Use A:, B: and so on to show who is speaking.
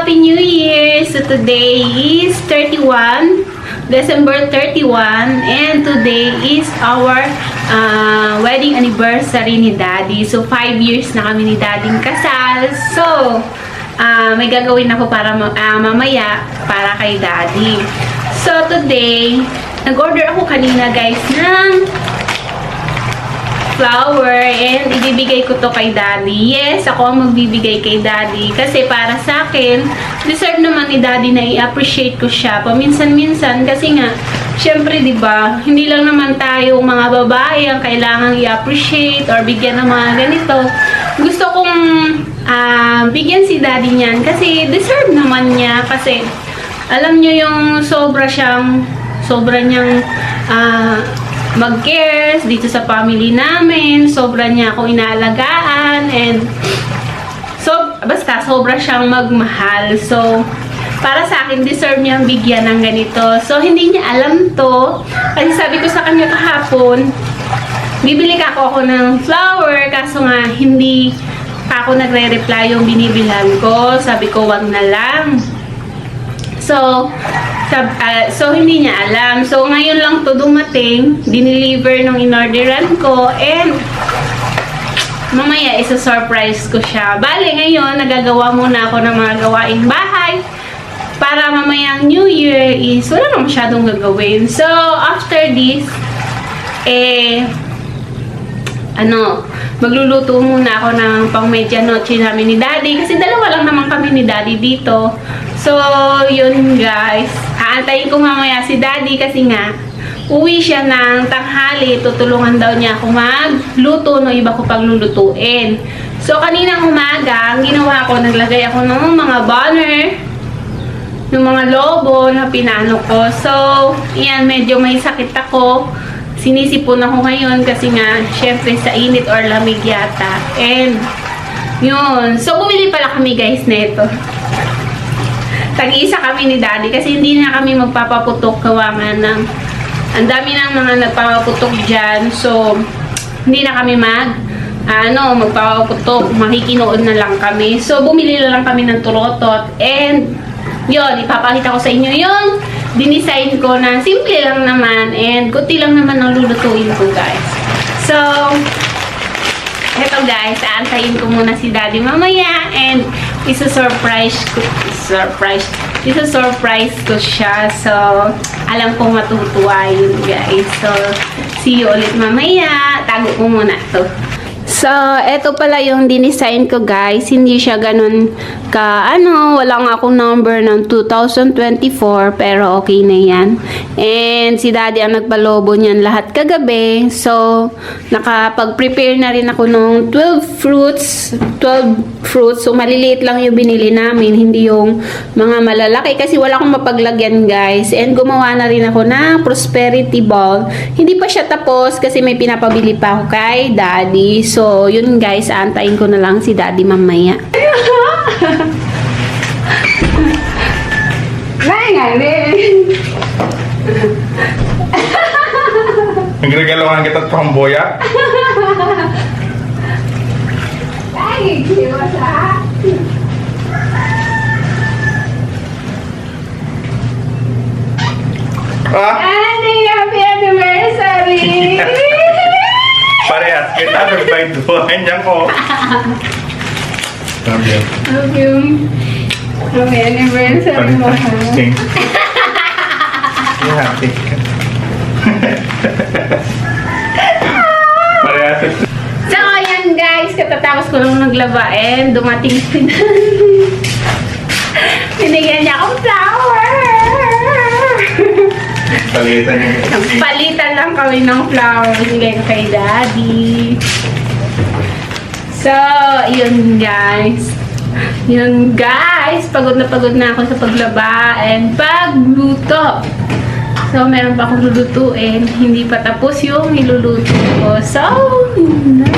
A: Happy New Year! So today is December 31 and today is our wedding anniversary ni Daddy. So 5 years na kami ni Daddy kasal. So may gagawin ako para mamaya para kay Daddy. So today, nag-order ako kanina guys ng flower and ibibigay ko to kay Daddy. Yes, ako ang magbibigay kay Daddy kasi para sa akin, deserve naman ni Daddy na i-appreciate ko siya paminsan-minsan kasi nga, syempre 'di ba, hindi lang naman tayo mga babae ang kailangang i-appreciate or bigyan ng mga ganito. Gusto kong bigyan si Daddy niyan kasi deserve naman niya kasi alam niyo yung sobra niyang mag-cares dito sa family namin. Sobra niya akong inaalagaan and basta sobra siyang magmahal. So, para sa akin, deserve niyang bigyan ng ganito. So, hindi niya alam to. Kasi sabi ko sa kanya kahapon, bibili ako ng flower. Kaso nga, hindi pa ako nagre-reply yung binibilhan ko. Sabi ko, wag na lang. So hindi niya alam. So, ngayon lang to dumating. Dineliver nung in-orderan ko. And, mamaya, isa-surprise ko siya. Bale, ngayon, nagagawa muna ako ng mga gawaing bahay. Para mamayang New Year is, wala na masyadong gagawin. So, after this, magluluto muna ako ng pang-medianoche namin ni Daddy. Kasi dalawa lang naman kami ni Daddy dito. So, yun guys. Aantayin ko mamaya si Daddy kasi nga, uwi siya ng tanghali. Tutulungan daw niya ako magluto ng iba ko paglulutuin. So, kaninang umaga, ang ginawa ko, naglagay ako ng mga banner, ng mga lobo na pinano ko. So, yan, medyo may sakit ako. Sinisipon ako ngayon kasi nga, syempre sa init or lamig yata. And, yun. So, bumili pala kami guys neto. Tag-isa kami ni Daddy kasi hindi na kami magpapaputok kawangan ng ang dami ng mga nagpapaputok dyan. So, hindi na kami magpapaputok. Makikinood na lang kami. So, bumili na lang kami ng turotot. And, yun, ipapakita ko sa inyo yung dinisign ko na simple lang naman and kunti lang naman ang lulutuin ko guys. So, eto guys, aantayin ko muna si Daddy mamaya and isa-surprise ko siya. So, alam kong matutuwa yun guys. So, see you ulit mamaya. Tago ko muna to. So, eto pala yung dinisign ko guys. Hindi siya ganun wala nga akong number ng 2024 pero okay na yan. And si Daddy ang nagpalobo niyan lahat kagabi. So, nakapag-prepare na rin ako ng 12 fruits. So, maliliit lang yung binili namin. Hindi yung mga malalaki kasi wala akong mapaglagyan guys. And gumawa na rin ako ng prosperity ball. Hindi pa siya tapos kasi may pinapabili pa ako kay Daddy. So, yun guys, aantayin ko na lang si Daddy mamaya.
B: Nagregalohan kita at pamboya.
A: Ay, kiwasa. Happy anniversary!
B: Parehas kita nagbayduhan niya ko. Sabi yan.
A: Happy anniversary mo ha.
B: Happy. Parehas.
A: So, ayan guys, katatapos ko lang naglaba and dumating si Daddy. Binigyan niya akong flower. Palitan lang kami ng flower. Binigay ko kay Daddy. So, yun guys. Pagod na ako sa paglaba and pagluto. So, meron pa akong lulutuin. Hindi pa tapos yung niluluto ko. So, yun na.